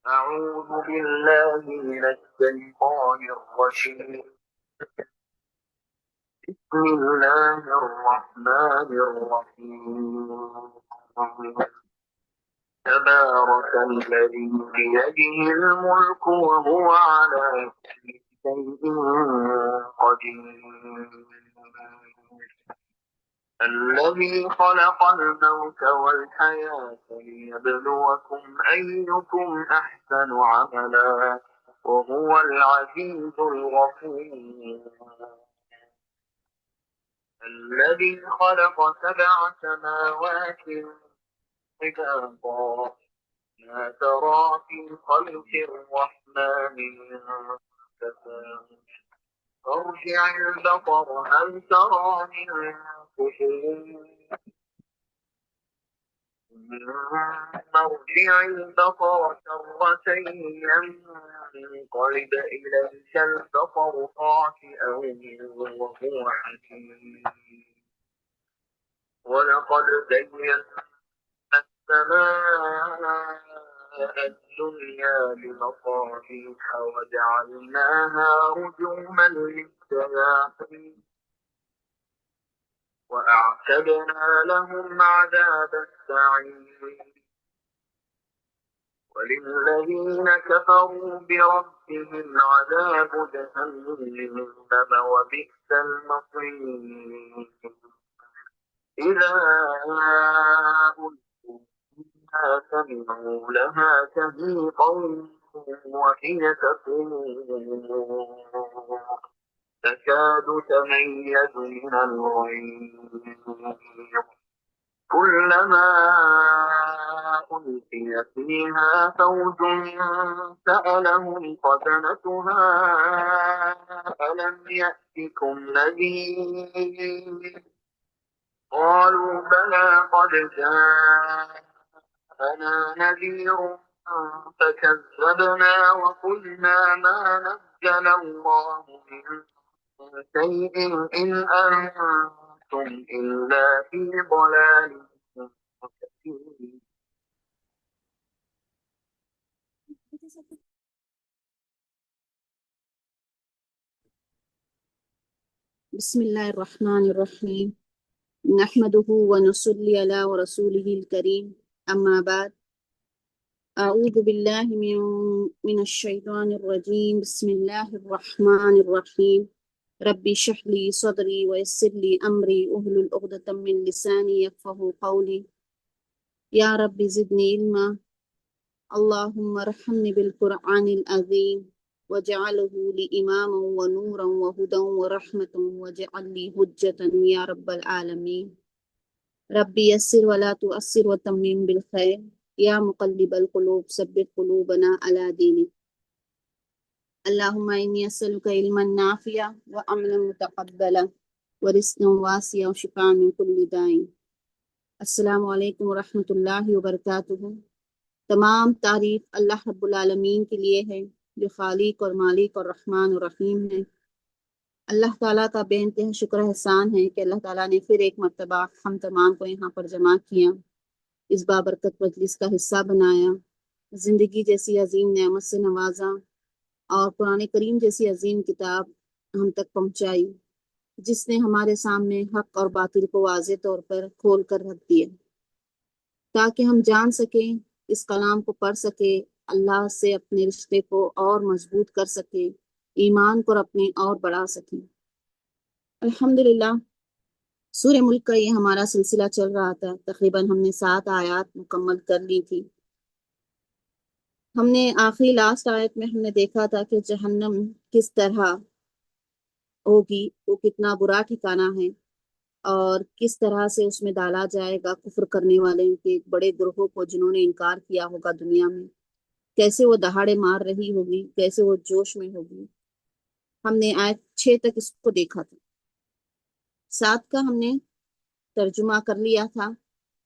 أعوذ بالله من الشيطان الرجيم. بسم الله الرحمن الرحيم. تبارك الذي بيده الملك وهو على كل شيء قدير. الذي خلق الموت والحياة ليبلوكم أيكم أحسن عملا وهو العزيز الغفور. الذي خلق 7 سماوات طباقا ما ترى في خلق الرحمن من تفاوت. ارجع البصر هل ترى من فطور. مرجع البصر كرتين ينقلب إليك البصر خاسئا وهو حكيم. ولقد زينا السماء الدنيا بمصابيح وجعلناها رجوما للشياطين وأعتدنا لهم عذاب السعير. وللذين كفروا بربهم عذاب جهنم وبئس المصير. إذا ألقوا فيها سمعوا لها شهيقا وهي تفور تكاد تميز من الغيظ. كلما ألقي فيها فوج سألهم خزنتها ألم يأتكم نذير. قالوا بلى قد جاءنا نذير فكذبنا وقلنا ما نزل الله من شيء إن أنتم إلا في ضلال كثير. بسم الله الرحمن الرحيم نحمده ونصلي على رسوله الكريم أما بعد أعوذ بالله من الشيطان الرجيم بسم الله الرحمن الرحيم ربي اشرح لي صدري ويسر لي أمري واحلل عقدة من لساني يفقهوا قولي يا رب زدني علما اللهم ارحمني بالقرآن العظيم وجعله لي إماما ونورا وهدى ورحمة وجعل لي حجة يا رب العالمين. ربي يسر ولا تؤثر وتمم بالخير يا مقلب القلوب ثبت قلوبنا على دينك. اللهم إني أسألك علما نافعا وعملا متقبلا ورزقا واسعا وشفاء من كل داء. السلام علیکم ورحمۃ اللہ وبرکاتہ۔ تمام تعریف اللہ رب العالمین کے لیے ہے جو خالق اور مالک اور رحمان اور رحیم ہے۔ اللہ تعالیٰ کا بے انتہا شکر احسان ہے کہ اللہ تعالیٰ نے پھر ایک مرتبہ ہم تمام کو یہاں پر جمع کیا، اس بابرکت مجلس کا حصہ بنایا، زندگی جیسی عظیم نعمت سے نوازا اور قرآن کریم جیسی عظیم کتاب ہم تک پہنچائی، جس نے ہمارے سامنے حق اور باطل کو واضح طور پر کھول کر رکھ دیا تاکہ ہم جان سکیں، اس کلام کو پڑھ سکیں، اللہ سے اپنے رشتے کو اور مضبوط کر سکیں، ایمان کو اپنے اور بڑھا سکیں۔ الحمدللہ سورہ ملک کا یہ ہمارا سلسلہ چل رہا تھا، تقریباً ہم نے 7 آیات مکمل کر لی تھی۔ ہم نے آخری لاسٹ آیت میں ہم نے دیکھا تھا کہ جہنم کس طرح ہوگی، وہ کتنا برا ٹھکانہ ہے اور کس طرح سے اس میں ڈالا جائے گا کفر کرنے والے کے بڑے گروہوں کو جنہوں نے انکار کیا ہوگا دنیا میں، کیسے وہ دہاڑے مار رہی ہوگی، کیسے وہ جوش میں ہوگی۔ ہم نے آیت 6 تک اس کو دیکھا تھا۔ 7 کا ہم نے ترجمہ کر لیا تھا،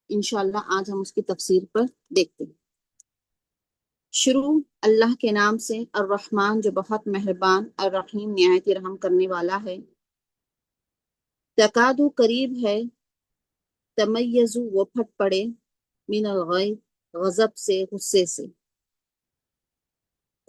انشاءاللہ آج ہم اس کی تفسیر پر دیکھتے ہیں۔ شروع اللہ کے نام سے، الرحمن جو بہت مہربان، الرحیم نہایت رحم کرنے والا ہے۔ تکادو قریب ہے، تمیزو وہ پھٹ پڑے، من الغیظ غضب سے، غصے سے،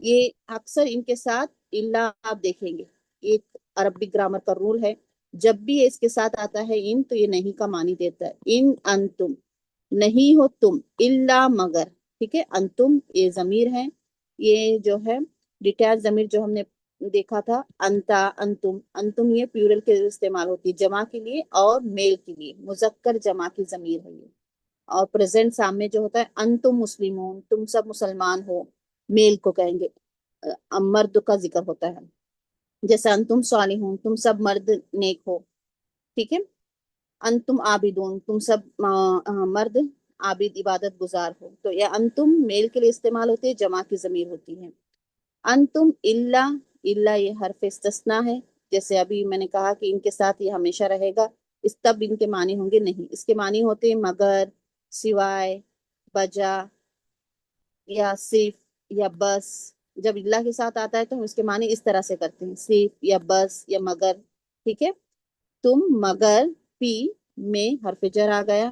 یہ اکثر ان کے ساتھ الا آپ دیکھیں گے، ایک عربک گرامر کا رول ہے، جب بھی یہ اس کے ساتھ آتا ہے ان، تو یہ نہیں کا معنی دیتا ہے۔ ان انتم، نہیں ہو تم، الا مگر، ٹھیک ہے، انتم یہ ضمیر ہے، یہ جو ہے ڈیٹیچ ضمیر جو ہم نے دیکھا تھا، انتا انتم، انتم یہ پیورل کے استعمال ہوتی ہے جمع کے لیے اور میل کے لیے، مذکر جمع کی ضمیر ہے یہ، اور پریزنٹ سامنے جو ہوتا ہے انتم مسلمون، تم سب مسلمان ہو، میل کو کہیں گے، مرد کا ذکر ہوتا ہے، جیسے انتم صالحون، تم سب مرد نیک ہو، ٹھیک ہے، انتم عابدون، تم سب مرد عابد عبادت گزار ہو، تو یہ انتم میل کے لیے استعمال ہوتی ہے، جمع کی ضمیر ہوتی ہے۔ انتم الا، الا یہ حرف استثناء ہے، جیسے ابھی میں نے کہا کہ ان کے ساتھ یہ ہمیشہ رہے گا، اس تب ان کے معنی ہوں گے نہیں، اس کے معنی ہوتے ہیں مگر، سوائے، بجا، یا صرف، یا بس۔ جب اللہ کے ساتھ آتا ہے تو ہم اس کے معنی اس طرح سے کرتے ہیں، صرف یا بس یا مگر، ٹھیک ہے۔ تم مگر، پی میں حرف جر آ گیا،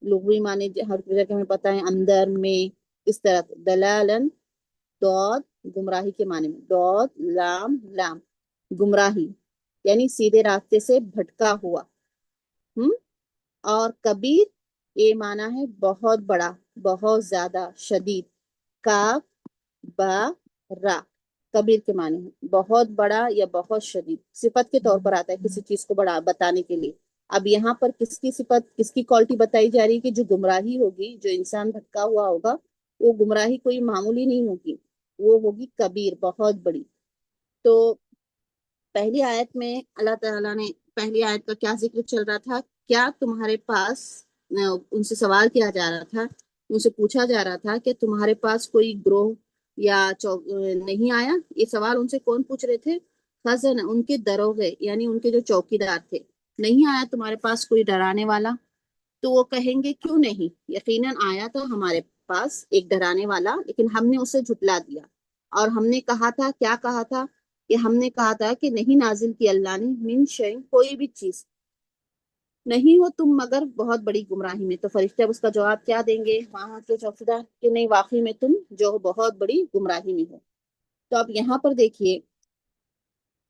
لغوی معنی حرف جر کے ہمیں پتہ ہے، اندر میں، اس طرح دلالن، دود گمراہی کے معنی میں، دود لام لام گمراہی، یعنی سیدھے راستے سے بھٹکا ہوا، ہم اور کبیر یہ معنی ہے بہت بڑا، بہت زیادہ، شدید، کاف با را، کبیر کے معنی ہے بہت بڑا یا بہت شدید، صفت کے طور پر آتا ہے کسی چیز کو بڑا بتانے کے لیے۔ اب یہاں پر کس کی صفت، کس کی کوالٹی بتائی جا رہی ہے کہ جو گمراہی ہوگی، جو انسان بھٹکا ہوا ہوگا، وہ گمراہی کوئی معمولی نہیں ہوگی، وہ ہوگی کبیر، بہت بڑی۔ تو پہلی آیت میں اللہ تعالیٰ نے، پہلی آیت کا کیا ذکر چل رہا تھا، کیا تمہارے پاس، ان سے سوال کیا جا رہا تھا، ان سے پوچھا جا رہا تھا کہ تمہارے پاس کوئی گروہ یا نہیں آیا، یہ سوال ان سے کون پوچھ رہے تھے؟ خزن، ان کے دروغے، یعنی ان کے جو چوکیدار تھے، نہیں آیا تمہارے پاس کوئی ڈرانے والا؟ تو وہ کہیں گے کیوں نہیں، یقیناً آیا تھا ہمارے پاس ایک ڈرانے والا، لیکن ہم نے اسے جھٹلا دیا، اور ہم نے کہا تھا، کیا کہا تھا، کہ ہم نے کہا تھا کہ نہیں نازل کی اللہ نے من شیء، کوئی بھی چیز، نہیں ہو تم مگر بہت بڑی گمراہی میں۔ تو فرشتے اب اس کا جواب کیا دیں گے وہاں کے چوکیدار، کہ نہیں، واقعی میں تم جو بہت بڑی گمراہی میں ہو۔ تو اب یہاں پر دیکھیے،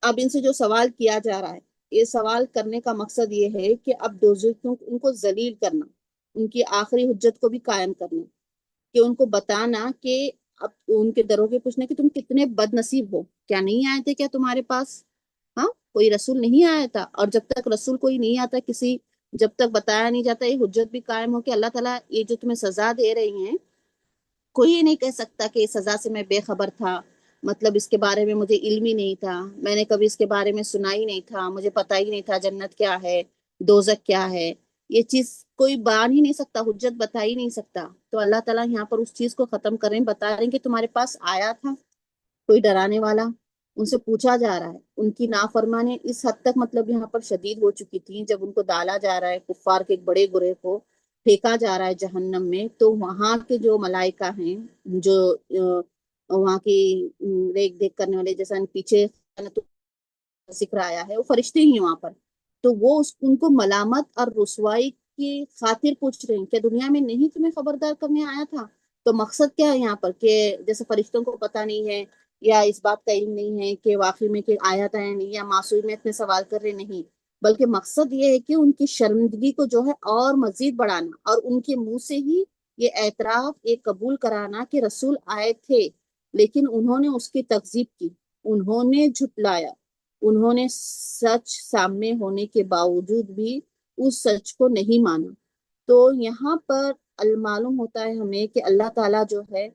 اب ان سے جو سوال کیا جا رہا ہے، یہ سوال کرنے کا مقصد یہ ہے کہ اب دوزخیوں ان کو ذلیل کرنا، ان کی آخری حجت کو بھی قائم کرنا، کہ ان کو بتانا کہ اب ان کے دروگے پوچھنا کہ تم کتنے بد نصیب ہو، کیا نہیں آئے تھے کیا تمہارے پاس، ہاں کوئی رسول نہیں آیا تھا؟ اور جب تک رسول کوئی نہیں آتا، کسی، جب تک بتایا نہیں جاتا، یہ حجت بھی قائم ہو کہ اللہ تعالیٰ یہ جو تمہیں سزا دے رہی ہیں، کوئی یہ نہیں کہہ سکتا کہ اس سزا سے میں بے خبر تھا، مطلب اس کے بارے میں مجھے علم ہی نہیں تھا، میں نے کبھی اس کے بارے میں سنا ہی نہیں تھا، مجھے پتا ہی نہیں تھا جنت کیا ہے، دوزخ کیا ہے، یہ چیز کوئی بیان ہی نہیں سکتا، حجت بتا ہی نہیں سکتا۔ تو اللہ تعالیٰ یہاں پر اس چیز کو ختم کر رہے ہیں، بتا رہے ہیں کہ تمہارے پاس آیا تھا کوئی ڈرانے والا، ان سے پوچھا جا رہا ہے، ان کی نافرمانی اس حد تک مطلب یہاں پر شدید ہو چکی تھی، جب ان کو ڈالا جا رہا ہے، کفار کے ایک بڑے گروہ کو پھینکا جا رہا ہے جہنم میں، تو وہاں کے جو ملائکہ ہیں، جو وہاں کی دیکھ دیکھ کرنے والے، جیسا پیچھے ذکر آیا ہے، وہ فرشتے ہی ہیں وہاں پر، تو وہ ان کو ملامت اور رسوائی کی خاطر پوچھ رہے ہیں، کیا دنیا میں نہیں تمہیں خبردار کرنے آیا تھا؟ تو مقصد کیا ہے یہاں پر، کہ جیسے فرشتوں کو پتہ نہیں ہے یا اس بات کا علم نہیں ہے کہ واقعی میں کہ آیا تھا یا نہیں، یا معصومیت میں سوال کر رہے نہیں، بلکہ مقصد یہ ہے کہ ان کی شرمندگی کو جو ہے اور مزید بڑھانا، اور ان کے منہ سے ہی یہ اعتراف، یہ قبول کرانا کہ رسول آئے تھے، لیکن انہوں نے اس کی تکذیب کی، انہوں نے جھٹلایا، انہوں نے سچ سامنے ہونے کے باوجود بھی اس سچ کو نہیں مانا۔ تو یہاں پر معلوم ہوتا ہے ہمیں کہ اللہ تعالیٰ جو ہے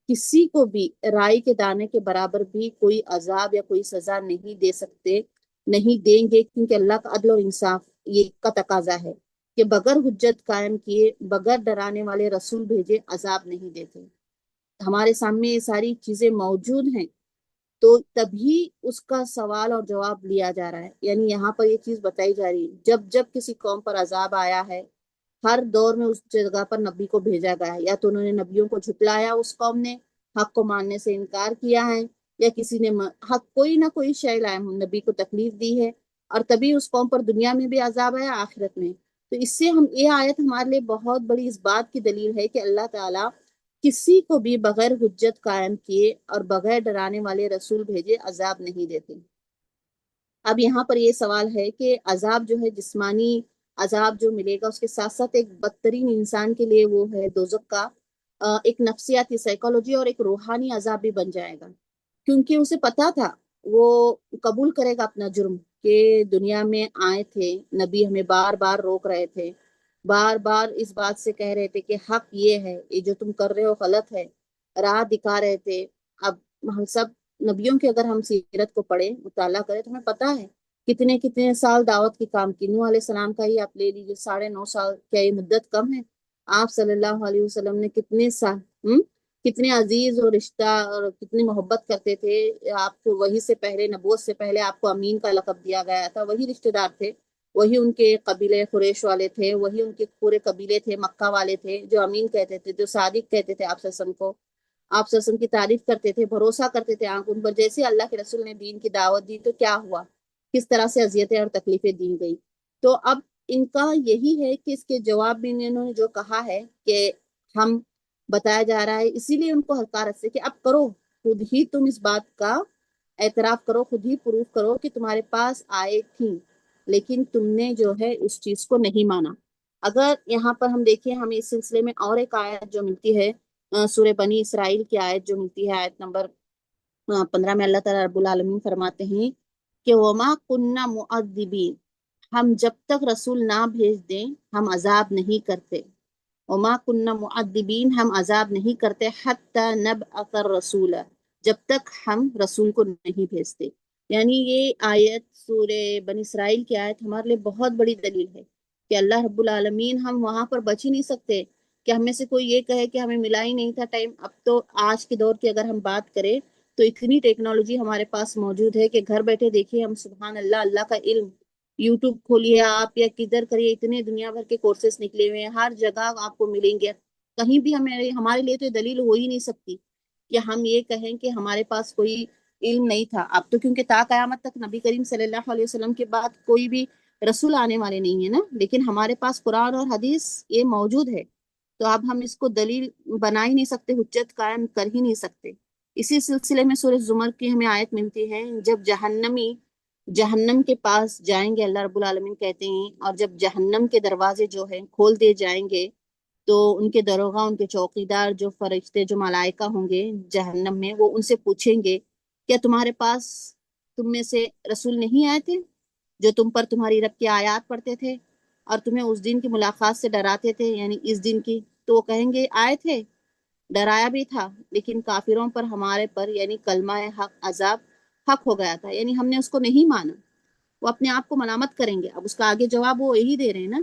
کسی کو بھی رائی کے دانے کے برابر بھی کوئی عذاب یا کوئی سزا نہیں دے سکتے، نہیں دیں گے، کیونکہ اللہ کا عدل و انصاف یہ کا تقاضا ہے کہ بغیر حجت قائم کیے، بغیر ڈرانے والے رسول بھیجے، عذاب نہیں دیتے۔ ہمارے سامنے یہ ساری چیزیں موجود ہیں، تو تبھی اس کا سوال اور جواب لیا جا رہا ہے، یعنی یہاں پر یہ چیز بتائی جا رہی ہے، جب جب کسی قوم پر عذاب آیا ہے، ہر دور میں اس جگہ پر نبی کو بھیجا گیا ہے، یا تو انہوں نے نبیوں کو جھٹلایا، اس قوم نے حق کو ماننے سے انکار کیا ہے، یا کسی نے حق کوئی نہ کوئی شے لائے نبی کو تکلیف دی ہے، اور تبھی اس قوم پر دنیا میں بھی عذاب آیا، آخرت میں۔ تو اس سے ہم، یہ آیت ہمارے لیے بہت بڑی اس بات کی دلیل ہے کہ اللہ تعالیٰ کسی کو بھی بغیر حجت قائم کیے اور بغیر ڈرانے والے رسول بھیجے عذاب نہیں دیتے۔ اب یہاں پر یہ سوال ہے کہ عذاب جو ہے جسمانی عذاب جو ملے گا، اس کے ساتھ ساتھ ایک بدترین انسان کے لیے وہ ہے دوزخ کا ایک نفسیاتی سائیکالوجی اور ایک روحانی عذاب بھی بن جائے گا، کیونکہ اسے پتا تھا وہ قبول کرے گا اپنا جرم، کہ دنیا میں آئے تھے نبی ہمیں بار بار روک رہے تھے، بار بار اس بات سے کہہ رہے تھے کہ حق یہ ہے، یہ جو تم کر رہے ہو غلط ہے، راہ دکھا رہے تھے۔ اب ہم سب نبیوں کے اگر ہم سیرت کو پڑھیں مطالعہ کریں تو ہمیں پتا ہے کتنے کتنے سال دعوت کی کام کی۔ نوح علیہ السلام کا ہی آپ لے لیجیے، 9.5 سال، کیا یہ مدت کم ہے؟ آپ صلی اللہ علیہ وسلم نے کتنے سال کتنے عزیز اور رشتہ اور کتنی محبت کرتے تھے آپ کو، وہی سے پہلے نبوت سے پہلے آپ کو امین کا لقب دیا گیا تھا، وہی رشتہ دار تھے، وہی ان کے قبیلے قریش والے تھے، وہی ان کے پورے قبیلے تھے مکہ والے تھے جو امین کہتے تھے، جو صادق کہتے تھے آپ صلی اللہ علیہ وسلم کو، آپ صلی اللہ علیہ وسلم کی تعریف کرتے تھے، بھروسہ کرتے تھے آنکھ ان پر۔ جیسے اللہ کے رسول نے دین کی دعوت دی تو کیا ہوا، کس طرح سے اذیتیں اور تکلیفیں دی گئی۔ تو اب ان کا یہی ہے کہ اس کے جواب میں انہوں نے جو کہا ہے کہ ہم بتایا جا رہا ہے، اسی لیے ان کو حقارت سے کہ اب کرو، خود ہی تم اس بات کا اعتراف کرو، خود ہی پروف کرو کہ تمہارے پاس آئے تھیں لیکن تم نے جو ہے اس چیز کو نہیں مانا۔ اگر یہاں پر ہم دیکھیں، ہمیں اس سلسلے میں اور ایک آیت جو ملتی ہے سورہ بنی اسرائیل کی آیت جو ملتی ہے، آیت نمبر 15 میں اللہ تعالیٰ رب العالمین فرماتے ہیں کہ وما کننا معذبین، ہم جب تک رسول نہ بھیج دیں ہم عذاب نہیں کرتے، وما کننا معذبین، ہم عذاب نہیں کرتے، حتی نبعث رسولا، جب تک ہم رسول کو نہیں بھیجتے۔ یعنی یہ آیت سورہ بنی اسرائیل کی آیت ہمارے لیے بہت بڑی دلیل ہے کہ اللہ رب العالمین، ہم وہاں پر بچ ہی نہیں سکتے کہ ہم میں سے کوئی یہ کہے کہ ہمیں ملا ہی نہیں تھا ٹائم۔ اب تو آج کے دور کی اگر ہم بات کریں تو اتنی ٹیکنالوجی ہمارے پاس موجود ہے کہ گھر بیٹھے دیکھیے ہم، سبحان اللہ، اللہ کا علم، یوٹیوب کھولیے آپ یا کدھر کریے، اتنے دنیا بھر کے کورسز نکلے ہوئے ہیں، ہر جگہ آپ کو ملیں گے۔ کہیں بھی ہمارے لیے تو یہ دلیل ہو ہی نہیں سکتی کہ ہم یہ کہیں کہ ہمارے پاس کوئی علم نہیں تھا۔ اب تو کیونکہ تا قیامت تک نبی کریم صلی اللہ علیہ وسلم کے بعد کوئی بھی رسول آنے والے نہیں ہے نا، لیکن ہمارے پاس قرآن اور حدیث یہ موجود ہے، تو اب ہم اس کو دلیل بنا ہی نہیں سکتے، حجت قائم کر ہی نہیں سکتے۔ اسی سلسلے میں سورہ زمر کی ہمیں آیت ملتی ہے، جب جہنمی جہنم کے پاس جائیں گے، اللہ رب العالمین کہتے ہیں، اور جب جہنم کے دروازے جو ہیں کھول دیے جائیں گے تو ان کے دروغہ، ان کے چوکیدار جو فرشتے، جو ملائکہ ہوں گے جہنم میں، وہ ان سے پوچھیں گے کیا تمہارے پاس تم میں سے رسول نہیں آئے تھے جو تم پر تمہاری رب کی آیات پڑھتے تھے اور تمہیں اس دن کی ملاقات سے ڈراتے تھے، یعنی اس دن کی؟ تو وہ کہیں گے آئے تھے، ڈرایا بھی تھا، لیکن کافروں پر ہمارے پر یعنی کلمہ حق عذاب حق ہو گیا تھا، یعنی ہم نے اس کو نہیں مانا۔ وہ اپنے آپ کو ملامت کریں گے۔ اب اس کا آگے جواب وہ یہی دے رہے ہیں نا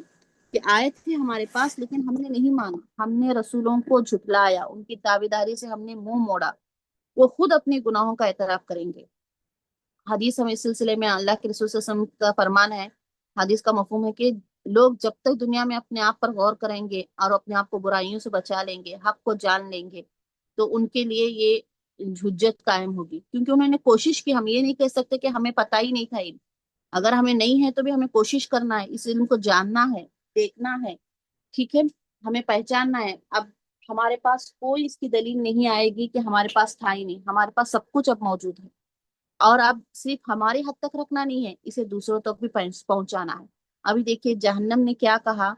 کہ آئے تھے ہمارے پاس لیکن ہم نے نہیں مانا، ہم نے رسولوں کو جھٹلایا، ان کی تابعداری سے ہم نے منہ موڑا۔ وہ خود اپنے گناہوں کا اعتراف کریں گے۔ حدیث ہمیں اس سلسلے میں اللہ کے رسول صلی اللہ علیہ وسلم کا فرمان ہے، حدیث کا مفہوم ہے کہ لوگ جب تک دنیا میں اپنے آپ پر غور کریں گے اور اپنے آپ کو برائیوں سے بچا لیں گے، حق کو جان لیں گے، تو ان کے لیے یہ حجت قائم ہوگی، کیونکہ انہوں نے کوشش کی۔ ہم یہ نہیں کہہ سکتے کہ ہمیں پتہ ہی نہیں تھا علم، اگر ہمیں نہیں ہے تو بھی ہمیں کوشش کرنا ہے، اس علم کو جاننا ہے، دیکھنا ہے، ٹھیک ہے، ہمیں پہچاننا ہے۔ اب ہمارے پاس کوئی اس کی دلیل نہیں آئے گی کہ ہمارے پاس تھا ہی نہیں، ہمارے پاس سب کچھ اب موجود ہے، اور اب صرف ہماری حد تک رکھنا نہیں ہے، اسے دوسروں تک بھی پہنچانا ہے۔ ابھی دیکھیے جہنم نے کیا کہا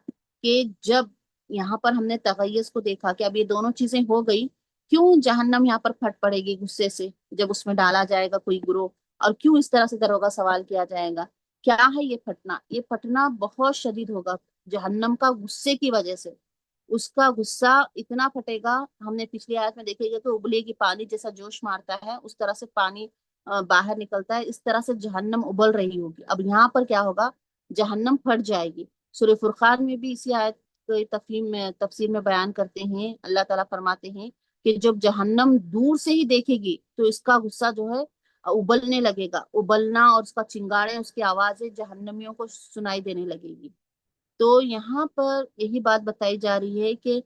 کہ جب یہاں پر ہم نے تغیظ کو دیکھا کہ اب یہ دونوں چیزیں ہو گئی، کیوں جہنم یہاں پر پھٹ پڑے گی غصے سے جب اس میں ڈالا جائے گا کوئی گروہ، اور کیوں اس طرح سے دروغہ سوال کیا جائے گا؟ کیا ہے یہ پھٹنا؟ یہ پھٹنا بہت شدید ہوگا جہنم کا، غصے کی وجہ سے اس کا غصہ اتنا پھٹے گا۔ ہم نے پچھلی آیت میں دیکھے گا کہ ابلے کی پانی جیسا جوش مارتا ہے اس طرح سے پانی باہر نکلتا ہے، اس طرح سے جہنم ابل رہی ہوگی۔ اب یہاں پر کیا ہوگا؟ جہنم پھٹ جائے گی۔ سورہ فرقان میں بھی اسی آیت کو تفسیر میں بیان کرتے ہیں، اللہ تعالیٰ فرماتے ہیں کہ جب جہنم دور سے ہی دیکھے گی تو اس کا غصہ جو ہے ابلنے لگے گا، ابلنا، اور اس کا چنگاڑیں، اس کی آوازیں جہنمیوں کو سنائی دینے لگے گی۔ تو یہاں پر یہی بات بتائی جا رہی ہے کہ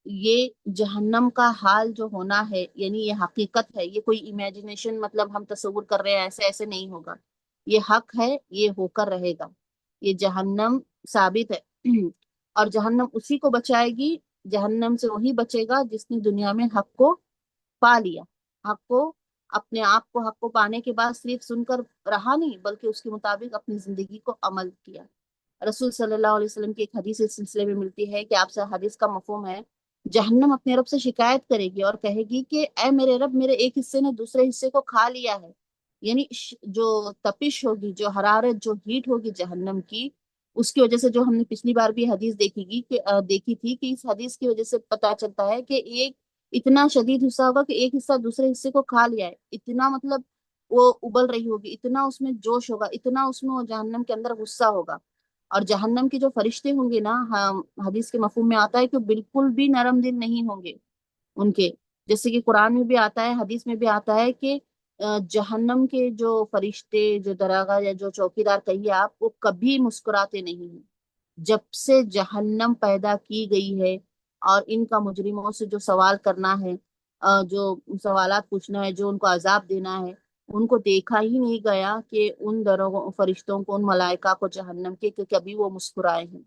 یہ جہنم کا حال جو ہونا ہے، یعنی یہ حقیقت ہے، یہ کوئی امیجنیشن مطلب ہم تصور کر رہے ہیں ایسے ایسے نہیں ہوگا، یہ حق ہے، یہ ہو کر رہے گا، یہ جہنم ثابت ہے۔ اور جہنم اسی کو بچائے گی جہنم سے وہی بچے گا جس نے دنیا میں حق کو پا لیا، حق کو، اپنے آپ کو حق کو پانے کے بعد صرف سن کر رہا نہیں بلکہ اس کے مطابق اپنی زندگی کو عمل کیا۔ رسول صلی اللہ علیہ وسلم کی ایک حدیث اس سلسلے میں ملتی ہے کہ آپ سے حدیث کا مفہوم ہے، جہنم اپنے رب سے شکایت کرے گی اور کہے گی کہ اے میرے رب، میرے ایک حصے نے دوسرے حصے کو کھا لیا ہے۔ یعنی جو تپش ہوگی، جو حرارت، جو ہیٹ ہوگی جہنم کی، اس کی وجہ سے، جو ہم نے پچھلی بار بھی حدیث دیکھی تھی کہ اس حدیث کی وجہ سے پتا چلتا ہے کہ ایک اتنا شدید حصہ ہوگا کہ ایک حصہ دوسرے حصے کو کھا لیا ہے، اتنا مطلب وہ ابل رہی ہوگی، اتنا اس میں جوش ہوگا، اتنا اس میں وہ جہنم کے اندر غصہ ہوگا۔ اور جہنم کے جو فرشتے ہوں گے نا، حدیث کے مفہوم میں آتا ہے کہ بالکل بھی نرم دل نہیں ہوں گے ان کے، جیسے کہ قرآن میں بھی آتا ہے، حدیث میں بھی آتا ہے کہ جہنم کے جو فرشتے، جو دراغا یا جو چوکیدار کہیے آپ، وہ کبھی مسکراتے نہیں ہیں۔ جب سے جہنم پیدا کی گئی ہے اور ان کا مجرموں سے جو سوال کرنا ہے، جو سوالات پوچھنا ہے، جو ان کو عذاب دینا ہے، ان کو دیکھا ہی نہیں گیا کہ ان دروغوں فرشتوں کو، ان ملائکہ کو جہنم کے، کہ کبھی وہ مسکرائے ہیں۔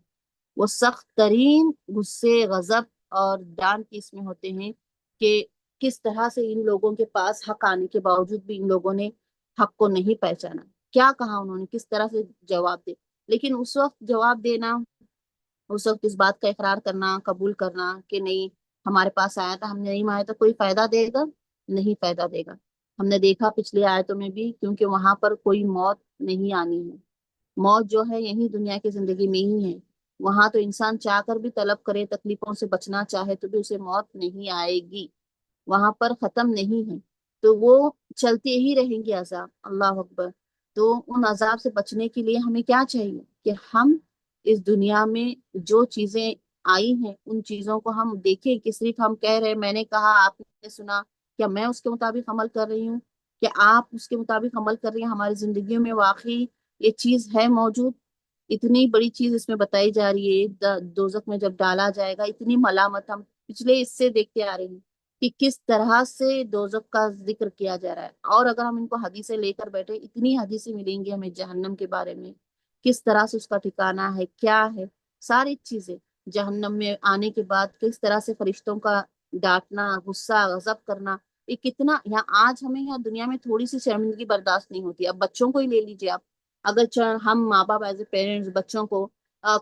وہ سخت ترین غصے، غضب اور ڈانٹ کی اس میں ہوتے ہیں کہ کس طرح سے ان لوگوں کے پاس حق آنے کے باوجود بھی ان لوگوں نے حق کو نہیں پہچانا، کیا کہا انہوں نے، کس طرح سے جواب دے۔ لیکن اس وقت جواب دینا، اس وقت اس بات کا اقرار کرنا، قبول کرنا کہ نہیں، ہمارے پاس آیا تھا، ہم نے نہیں مانا، تو کوئی فائدہ دے گا؟ نہیں فائدہ دے گا۔ ہم نے دیکھا پچھلی آیتوں میں بھی، کیونکہ وہاں پر کوئی موت نہیں آنی ہے۔ موت جو ہے یہی دنیا کی زندگی میں ہی ہے، وہاں تو انسان چاہ کر بھی طلب کرے، تکلیفوں سے بچنا چاہے تو بھی اسے موت نہیں آئے گی، وہاں پر ختم نہیں ہے، تو وہ چلتے ہی رہیں گے عذاب۔ اللہ اکبر۔ تو ان عذاب سے بچنے کے لیے ہمیں کیا چاہیے کہ ہم اس دنیا میں جو چیزیں آئی ہیں ان چیزوں کو ہم دیکھیں کہ صرف ہم کہہ رہے میں نے کہا، آپ نے سنا، کیا میں اس کے مطابق عمل کر رہی ہوں، کیا آپ اس کے مطابق عمل کر رہی ہیں؟ ہماری زندگیوں میں واقعی یہ چیز ہے موجود؟ اتنی بڑی چیز اس میں بتائی جا رہی ہے، دوزخ میں جب ڈالا جائے گا، اتنی ملامت ہم پچھلے اس سے دیکھتے آ رہے ہیں کہ کس طرح سے دوزخ کا ذکر کیا جا رہا ہے۔ اور اگر ہم ان کو حدیثیں لے کر بیٹھے، اتنی حدیثیں ملیں گی ہمیں جہنم کے بارے میں، کس طرح سے اس کا ٹھکانہ ہے، کیا ہے، ساری چیزیں۔ جہنم میں آنے کے بعد کس طرح سے فرشتوں کا ڈانٹنا، غصہ، غضب کرنا، یہ کتنا، یہاں آج ہمیں یہاں دنیا میں تھوڑی سی شرمندگی برداشت نہیں ہوتی۔ اب بچوں کو ہی لے لیجیے آپ، اگر ہم ماں باپ ایز اے پیرنٹس بچوں کو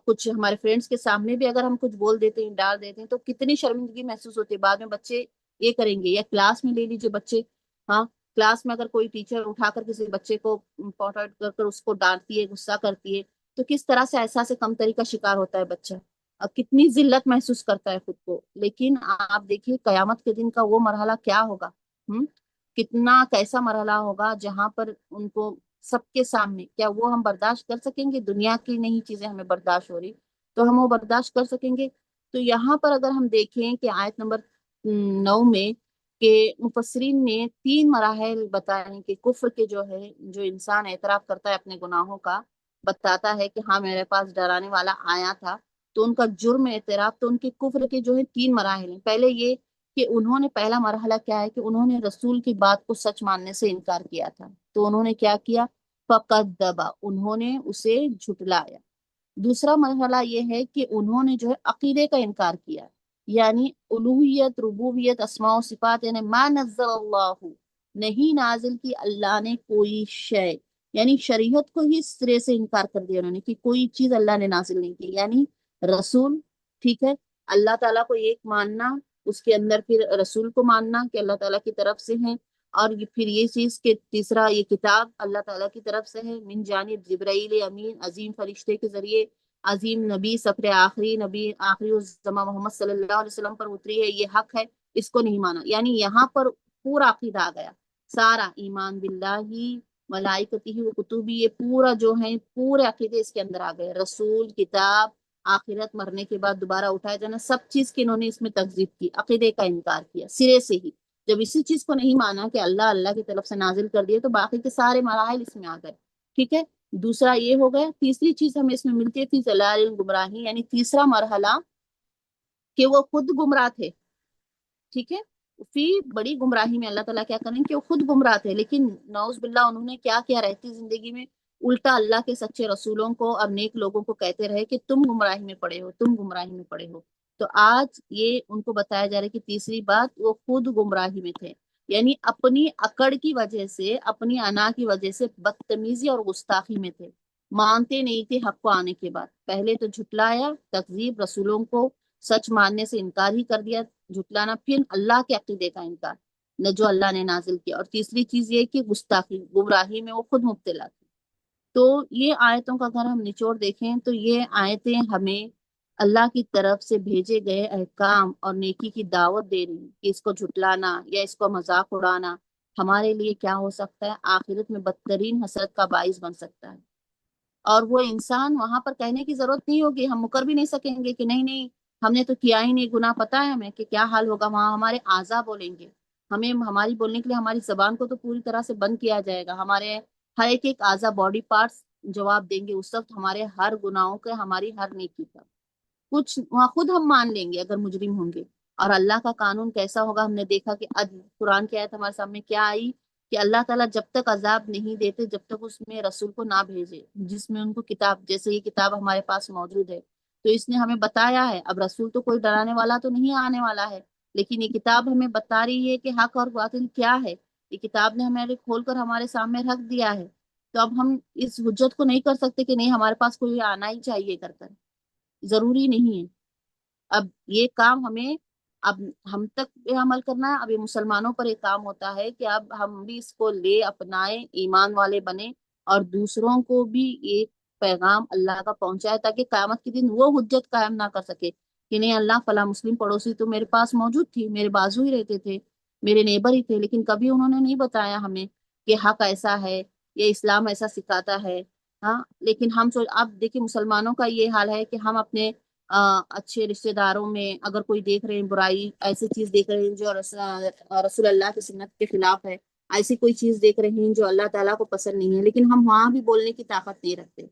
کچھ ہمارے فرینڈس کے سامنے بھی اگر ہم کچھ بول دیتے ہیں، ڈال دیتے ہیں، تو کتنی شرمندگی محسوس ہوتی ہے، بعد میں بچے یہ کریں گے۔ یا کلاس میں لے لیجیے بچے، ہاں، کلاس میں اگر کوئی ٹیچر اٹھا کر کسی بچے کو پوائنٹ آؤٹ کر کر اس کو ڈانٹتی ہے، غصہ کرتی ہے، تو کس طرح سے احساس کمتری کا شکار ہوتا ہے بچہ، کتنی ذلت محسوس کرتا ہے خود کو۔ لیکن آپ دیکھیے قیامت کے دن کا وہ مرحلہ کیا ہوگا، ہم کتنا کیسا مرحلہ ہوگا جہاں پر ان کو سب کے سامنے، کیا وہ ہم برداشت کر سکیں گے؟ دنیا کی نہیں چیزیں ہمیں برداشت ہو رہی تو ہم وہ برداشت کر سکیں گے؟ تو یہاں پر اگر ہم دیکھیں کہ آیت نمبر 9 میں کہ مفسرین نے 3 مراحل بتائے ہیں کہ کفر کے جو ہے، جو انسان اعتراف کرتا ہے اپنے گناہوں کا، بتاتا ہے کہ ہاں میرے پاس ڈرانے والا آیا تھا، تو ان کا جرم اعتراف، تو ان کے کفر کے جو ہے 3 مراحل ہیں۔ پہلے یہ کہ انہوں نے، پہلا مرحلہ کیا ہے کہ انہوں نے رسول کی بات کو سچ ماننے سے انکار کیا تھا، تو انہوں نے کیا کیا؟ فقدبا، انہوں نے اسے جھٹلایا۔ دوسرا مرحلہ یہ ہے کہ انہوں نے جو ہے عقیدے کا انکار کیا، یعنی الوہیت، ربوبیت، اسماء و صفات، یعنی ما نزل اللہ، نہیں نازل کی اللہ نے کوئی شے، یعنی شریعت کو ہی سرے سے انکار کر دیا انہوں نے کہ کوئی چیز اللہ نے نازل نہیں کی، یعنی رسول، ٹھیک ہے، اللہ تعالیٰ کو ایک ماننا، اس کے اندر پھر رسول کو ماننا کہ اللہ تعالیٰ کی طرف سے ہیں، اور پھر یہ چیز کہ تیسرا یہ کتاب اللہ تعالیٰ کی طرف سے ہے، من جانب جبرائیل امین، عظیم فرشتے کے ذریعے، عظیم نبی، سفر آخری نبی، آخری الزما محمد صلی اللہ علیہ وسلم پر اتری ہے، یہ حق ہے، اس کو نہیں مانا۔ یعنی یہاں پر پورا عقیدہ آ گیا، سارا ایمان باللہ، ملائکتی و کتبی، یہ پورا جو ہے پورے عقیدے اس کے اندر آ گئے، رسول، کتاب، آخرت، مرنے کے بعد دوبارہ اٹھایا جانا، سب چیز کی انہوں نے اس میں تکذیب کی، عقیدے کا انکار کیا سرے سے ہی۔ جب اسی چیز کو نہیں مانا کہ اللہ کی طرف سے نازل کر دیے، تو باقی کے سارے مراحل اس میں آ گئے، ٹھیک ہے۔ دوسرا یہ ہو گیا۔ تیسری چیز ہمیں اس میں ملتی ہے فی ضلال گمراہی، یعنی تیسرا مرحلہ کہ وہ خود گمراہ تھے، ٹھیک ہے، فی بڑی گمراہی میں، اللہ تعالیٰ کیا کریں کہ وہ خود گمراہ تھے، لیکن نعوذ باللہ انہوں نے کیا کیا رہتی زندگی میں، الٹا اللہ کے سچے رسولوں کو اور نیک لوگوں کو کہتے رہے کہ تم گمراہی میں پڑے ہو، تم گمراہی میں پڑے ہو۔ تو آج یہ ان کو بتایا جا رہا ہے کہ تیسری بات، وہ خود گمراہی میں تھے، یعنی اپنی اکڑ کی وجہ سے، اپنی انا کی وجہ سے بدتمیزی اور گستاخی میں تھے، مانتے نہیں تھے حق کو آنے کے بعد، پہلے تو جھٹلایا، تکذیب، رسولوں کو سچ ماننے سے انکار ہی کر دیا، جھٹلانا، پھر اللہ کے عقیدے کا انکار نہ جو اللہ نے نازل کیا، اور تیسری چیز یہ کہ گستاخی، گمراہی میں وہ خود مبتلا تھے۔ تو یہ آیتوں کا اگر ہم نچوڑ دیکھیں تو یہ آیتیں ہمیں اللہ کی طرف سے بھیجے گئے احکام اور نیکی کی دعوت دے رہی ہیں کہ اس کو جھٹلانا یا اس کو مذاق اڑانا ہمارے لیے کیا ہو سکتا ہے، آخرت میں بدترین حسرت کا باعث بن سکتا ہے۔ اور وہ انسان وہاں پر کہنے کی ضرورت نہیں ہوگی، ہم مکر بھی نہیں سکیں گے کہ نہیں نہیں ہم نے تو کیا ہی نہیں، گناہ پتہ ہے ہمیں کہ کیا حال ہوگا وہاں، ہمارے اعضاء بولیں گے، ہمیں ہماری بولنے کے لیے ہماری زبان کو تو پوری طرح سے بند کیا جائے گا، ہمارے ہر ایک اعضاء، باڈی پارٹس جواب دیں گے اس وقت ہمارے ہر گناہوں کا، ہماری ہر نیکی کا، کچھ وہاں خود ہم مان لیں گے اگر مجرم ہوں گے۔ اور اللہ کا قانون کیسا ہوگا، ہم نے دیکھا کہ قرآن کی آیت ہمارے سامنے کیا آئی کہ اللہ تعالیٰ جب تک عذاب نہیں دیتے جب تک اس میں رسول کو نہ بھیجے جس میں ان کو کتاب، جیسے یہ کتاب ہمارے پاس موجود ہے تو اس نے ہمیں بتایا ہے، اب رسول تو کوئی ڈرانے والا تو نہیں آنے والا ہے، لیکن یہ کتاب ہمیں بتا رہی ہے کہ حق اور باطل کیا ہے، یہ کتاب نے ہمیں کھول کر ہمارے سامنے رکھ دیا ہے، تو اب ہم اس حجت کو نہیں کر سکتے کہ نہیں ہمارے پاس کوئی آنا ہی چاہیے کر کر، ضروری نہیں ہے۔ اب یہ کام ہمیں، اب ہم تک پہ عمل کرنا ہے، اب یہ مسلمانوں پر ایک کام ہوتا ہے کہ اب ہم بھی اس کو لے اپنائے، ایمان والے بنے اور دوسروں کو بھی ایک پیغام اللہ کا پہنچائے تاکہ قیامت کے دن وہ حجت قائم نہ کر سکے کہ نہیں اللہ فلاں مسلم پڑوسی تو میرے پاس موجود تھی، میرے بازو ہی رہتے تھے، میرے نیبر ہی تھے، لیکن کبھی انہوں نے نہیں بتایا ہمیں کہ حق ایسا ہے، یہ اسلام ایسا سکھاتا ہے۔ ہاں لیکن ہم اب دیکھیں مسلمانوں کا یہ حال ہے کہ ہم اپنے اچھے رشتہ داروں میں اگر کوئی دیکھ رہے ہیں برائی، ایسی چیز دیکھ رہے ہیں جو رسول اللہ کی سنت کے خلاف ہے، ایسی کوئی چیز دیکھ رہے ہیں جو اللہ تعالیٰ کو پسند نہیں ہے، لیکن ہم وہاں بھی بولنے کی طاقت نہیں رکھتے،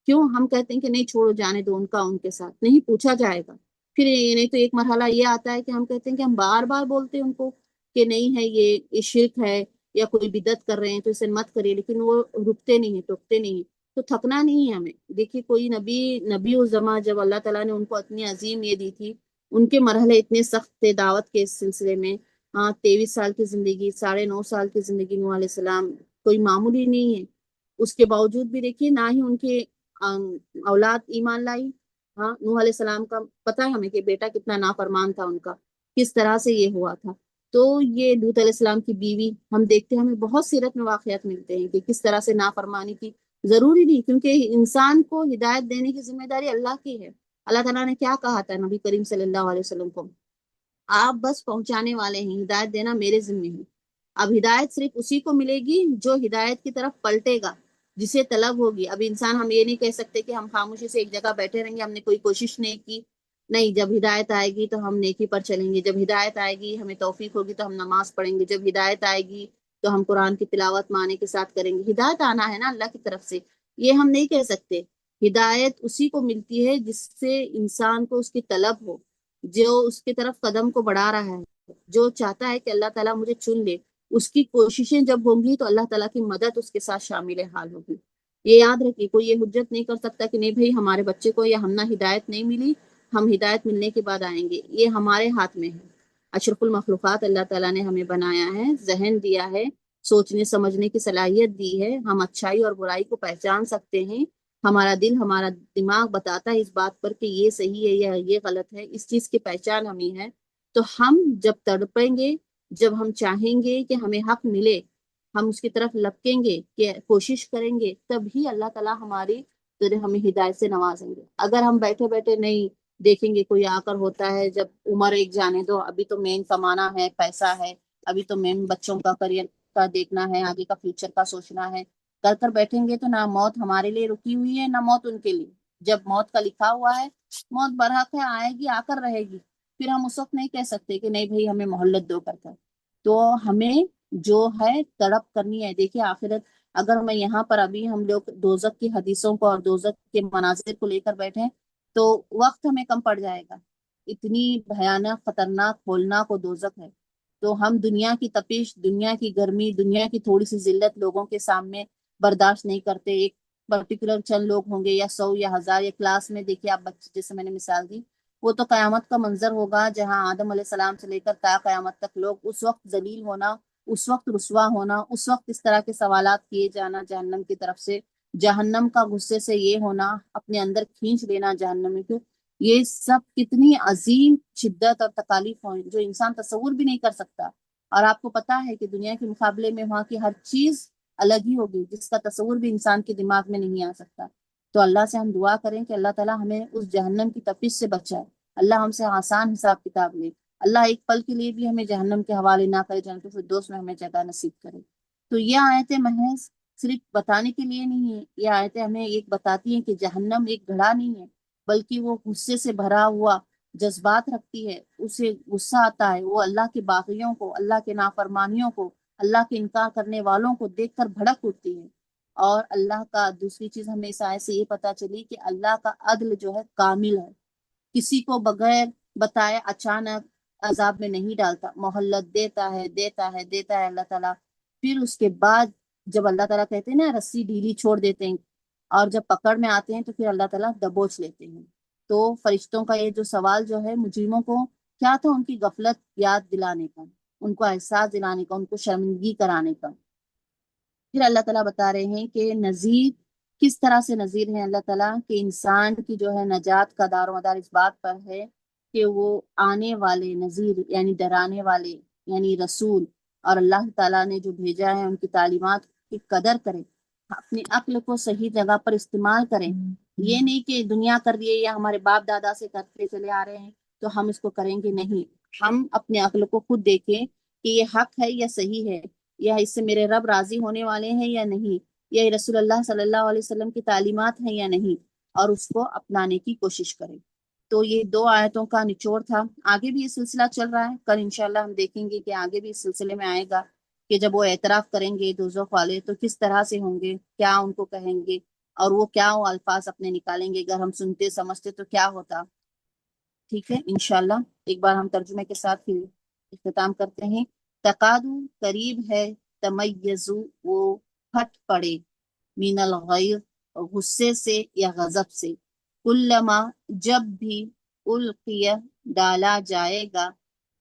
کیوں؟ ہم کہتے ہیں کہ نہیں چھوڑو جانے دو، ان کا ان کے ساتھ نہیں پوچھا جائے گا، پھر یہ نہیں تو ایک مرحلہ یہ آتا ہے کہ ہم کہتے ہیں کہ ہم بار بار بولتے ہیں ان کو کہ نہیں ہے، یہ شرک ہے یا کوئی بدعت کر رہے ہیں تو اسے مت کریے، لیکن وہ رکتے نہیں ہیں، ٹوکتے نہیں ہیں، تو تھکنا نہیں ہے ہمیں۔ دیکھیے کوئی نبی الزما جب اللہ تعالیٰ نے ان کو اتنی عظیم یہ دی تھی، ان کے مرحلے اتنے سخت تھے دعوت کے سلسلے میں، ہاں 23 سال کی زندگی، 9.5 سال کی زندگی نوح علیہ السلام کوئی معمولی نہیں ہے، اس کے باوجود بھی دیکھیے نہ ہی ان کے اولاد ایمان لائی، ہاں نوح علیہ السلام کا پتہ ہے ہمیں کہ بیٹا کتنا نافرمان تھا ان کا، کس طرح سے یہ ہوا تھا، تو یہ لوط علیہ السلام کی بیوی، ہم دیکھتے ہیں ہمیں بہت سیرت میں واقعات ملتے ہیں کہ کس طرح سے نافرمانی کی، ضروری نہیں کیونکہ انسان کو ہدایت دینے کی ذمہ داری اللہ کی ہے۔ اللہ تعالیٰ نے کیا کہا تھا نبی کریم صلی اللہ علیہ وسلم کو، آپ بس پہنچانے والے ہیں، ہدایت دینا میرے ذمہ ہے۔ اب ہدایت صرف اسی کو ملے گی جو ہدایت کی طرف پلٹے گا، جسے طلب ہوگی۔ اب انسان، ہم یہ نہیں کہہ سکتے کہ ہم خاموشی سے ایک جگہ بیٹھے رہیں گے، ہم نے کوئی کوشش نہیں کی، نہیں، جب ہدایت آئے گی تو ہم نیکی پر چلیں گے، جب ہدایت آئے گی ہمیں توفیق ہوگی تو ہم نماز پڑھیں گے، جب ہدایت آئے گی تو ہم قرآن کی تلاوت معنی کے ساتھ کریں گے، ہدایت آنا ہے نا اللہ کی طرف سے، یہ ہم نہیں کہہ سکتے۔ ہدایت اسی کو ملتی ہے جس سے انسان کو اس کی طلب ہو، جو اس کی طرف قدم کو بڑھا رہا ہے، جو چاہتا ہے کہ اللہ تعالیٰ مجھے چن لے، اس کی کوششیں جب ہوں گی تو اللہ تعالیٰ کی مدد اس کے ساتھ شامل حال ہوگی۔ یہ یاد رکھیے، کوئی یہ حجت نہیں کر سکتا کہ نہیں بھائی ہمارے بچے کو یا ہم نہ ہدایت نہیں ملی، ہم ہدایت ملنے کے بعد آئیں گے، یہ ہمارے ہاتھ میں ہے۔ اشرف المخلوقات اللہ تعالیٰ نے ہمیں بنایا ہے، ذہن دیا ہے، سوچنے سمجھنے کی صلاحیت دی ہے، ہم اچھائی اور برائی کو پہچان سکتے ہیں، ہمارا دل، ہمارا دماغ بتاتا ہے اس بات پر کہ یہ صحیح ہے یا یہ غلط ہے، اس چیز کی پہچان ہمیں ہے۔ تو ہم جب تڑپیں گے، جب ہم چاہیں گے کہ ہمیں حق ملے، ہم اس کی طرف لپکیں گے کہ کوشش کریں گے، تب ہی اللہ تعالیٰ ہماری ہمیں ہدایت سے نوازیں گے۔ اگر ہم بیٹھے بیٹھے نہیں دیکھیں گے، کوئی آ کر ہوتا ہے جب عمر ایک جانے دو، ابھی تو مین کمانا ہے، پیسہ ہے، ابھی تو مین بچوں کا کریئر کا دیکھنا ہے، آگے کا فیوچر کا سوچنا ہے، کر بیٹھیں گے تو نہ موت ہمارے لیے رکی ہوئی ہے، نہ موت ان کے لیے۔ جب موت کا لکھا ہوا ہے، موت برحق ہے، آئے گی، آ کر رہے گی، پھر ہم اس وقت نہیں کہہ سکتے کہ نہیں بھائی ہمیں مہلت دو کر کر۔ تو ہمیں جو ہے تڑپ کرنی ہے۔ دیکھیے آخرت، اگر میں یہاں پر ابھی ہم لوگ دوزخ کی حدیثوں کو اور دوزخ کے مناظر کو لے کر بیٹھیں تو وقت ہمیں کم پڑ جائے گا، اتنی بھیانک، خطرناک، ہولناک و دوزخ ہے۔ تو ہم دنیا کی تپش، دنیا کی گرمی، دنیا کی تھوڑی سی ذلت لوگوں کے سامنے برداشت نہیں کرتے۔ ایک پرٹیکولر چند لوگ ہوں گے یا 100 یا 1000 یا کلاس میں، دیکھیے آپ بچے، جیسے میں نے مثال دی وہ تو قیامت کا منظر ہوگا جہاں آدم علیہ السلام سے لے کر تا قیامت تک لوگ اس وقت ذلیل ہونا، اس وقت رسوا ہونا، اس وقت اس طرح کے سوالات کیے جانا جہنم کی طرف سے، جہنم کا غصے سے یہ ہونا، اپنے اندر کھینچ لینا جہنم کو، یہ سب کتنی عظیم شدت اور تکالیف ہیں جو انسان تصور بھی نہیں کر سکتا۔ اور آپ کو پتا ہے کہ دنیا کے مقابلے میں وہاں کی ہر چیز الگ ہی ہوگی جس کا تصور بھی انسان کے دماغ میں نہیں آ سکتا۔ تو اللہ سے ہم دعا کریں کہ اللہ تعالیٰ ہمیں اس جہنم کی تپش سے بچائے، اللہ ہم سے آسان حساب کتاب لے، اللہ ایک پل کے لیے بھی ہمیں جہنم کے حوالے نہ کرے، جنت الفردوس میں ہمیں جگہ نصیب کرے۔ تو یہ آیتیں محض صرف بتانے کے لیے نہیں ہے، یہ آیتیں ہمیں ایک بتاتی ہیں کہ جہنم ایک گڑھا نہیں ہے، بلکہ وہ غصے سے بھرا ہوا جذبات رکھتی ہے، اسے غصہ آتا ہے، وہ اللہ کے باغیوں کو، اللہ کے نافرمانیوں کو، اللہ کے انکار کرنے والوں کو دیکھ کر بھڑک اٹھتی ہے۔ اور اللہ کا دوسری چیز ہمیں اس آیت سے یہ پتا چلی کہ اللہ کا عدل جو ہے کامل ہے، کسی کو بغیر بتائے اچانک عذاب میں نہیں ڈالتا، مہلت دیتا ہے دیتا ہے دیتا ہے اللہ تعالیٰ، پھر اس کے بعد جب اللہ تعالیٰ کہتے ہیں نا رسی ڈھیلی چھوڑ دیتے ہیں، اور جب پکڑ میں آتے ہیں تو پھر اللہ تعالیٰ دبوچ لیتے ہیں۔ تو فرشتوں کا یہ جو سوال جو ہے مجرموں کو کیا تھا، ان کی غفلت یاد دلانے کا، ان کو احساس دلانے کا، ان کو شرمندگی کرانے کا۔ پھر اللہ تعالیٰ بتا رہے ہیں کہ نذیر کس طرح سے نذیر ہیں اللہ تعالیٰ، کہ انسان کی جو ہے نجات کا دار و مدار اس بات پر ہے کہ وہ آنے والے نذیر یعنی ڈرانے والے یعنی رسول اور اللہ تعالیٰ نے جو بھیجا ہے ان کی تعلیمات کی قدر کریں، اپنی عقل کو صحیح جگہ پر استعمال کریں۔ یہ نہیں کہ دنیا کر رہی ہے یا ہمارے باپ دادا سے کرتے چلے آ رہے ہیں تو ہم اس کو کریں گے، نہیں، ہم اپنے عقل کو خود دیکھیں کہ یہ حق ہے یا صحیح ہے، یا اس سے میرے رب راضی ہونے والے ہیں یا نہیں، یا یہ رسول اللہ صلی اللہ علیہ وسلم کی تعلیمات ہیں یا نہیں، اور اس کو اپنانے کی کوشش کریں۔ تو یہ دو آیتوں کا نچوڑ تھا، آگے بھی یہ سلسلہ چل رہا ہے، کل انشاءاللہ ہم دیکھیں گے کہ آگے بھی اس سلسلے میں آئے گا کہ جب وہ اعتراف کریں گے دوزخ والے تو کس طرح سے ہوں گے، کیا ان کو کہیں گے، اور وہ کیا وہ الفاظ اپنے نکالیں گے، اگر ہم سنتے سمجھتے تو کیا ہوتا۔ ٹھیک ہے انشاءاللہ ایک بار ہم ترجمے کے ساتھ پھر اختتام کرتے ہیں۔ تقادو قریب ہے، تمیزو وہ پھٹ پڑے، من الغیر غصے سے یا غضب سے، کلما جب بھی القیہ ڈالا جائے گا،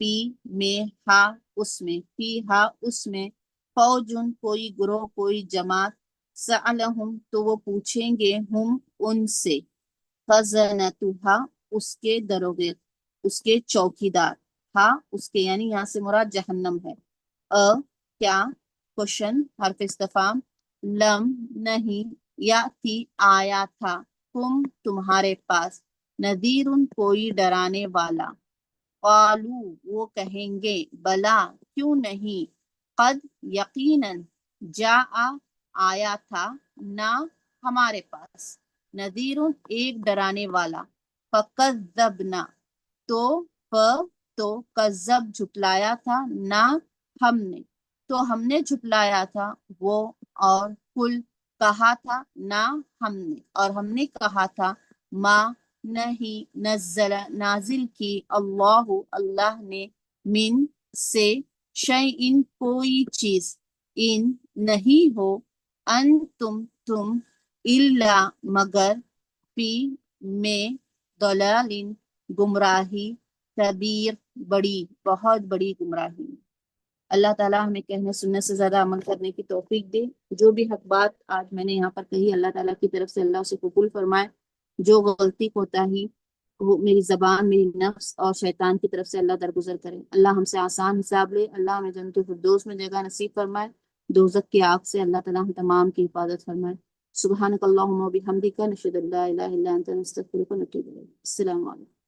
پی میں ہا اس میں، پی ہا اس میں، فوجن کوئی گروہ کوئی جماعت، سألہم تو وہ پوچھیں گے ہم ان سے، خزنتہا اس کے دروگے، اس کے چوکیدار، ہاں اس کے یعنی یہاں سے مراد جہنم ہے، کیا کوشن حرف استفہام، لم نہیں، یا تھی آیا تھا، تمہارے پاس، نذیر کوئی ڈرانے والا، قالو وہ کہیں گے، بلا کیوں نہیں، قد یقیناً، جاء آیا تھا، نہ ہمارے پاس، نذیر ایک ڈرانے والا، فکذبنا تو کذب جھٹلایا تھا، نہ ہم نے تو ہم نے جھٹلایا تھا، وہ اور کل کہا تھا، نہ ہم نے اور ہم نے کہا تھا، ما نہیں، نزل نازل کی، اللہ نے، من سے، شیئن کوئی چیز، ان نہیں ہو، تم الا مگر، فی میں، ضلال گمراہی، کبیر بڑی بہت بڑی گمراہی۔ اللہ تعالیٰ ہمیں کہنے سننے سے زیادہ عمل کرنے کی توفیق دے، جو بھی حق بات آج میں نے یہاں پر کہی اللہ تعالیٰ کی طرف سے اللہ سے قبول فرمائے، جو غلطی کوتاہی وہ میری زبان، میری نفس اور شیطان کی طرف سے اللہ درگزر کرے، اللہ ہم سے آسان حساب لے، اللہ ہمیں جنت الفردوس میں جگہ نصیب فرمائے، دوزخ کی آگ سے اللہ تعالیٰ ہم تمام کی حفاظت فرمائے۔ سبحانک اللہم و بحمدک، نشہد ان لا الہ الا انت، نستغفرک و نتوب الیک۔ السلام علیکم۔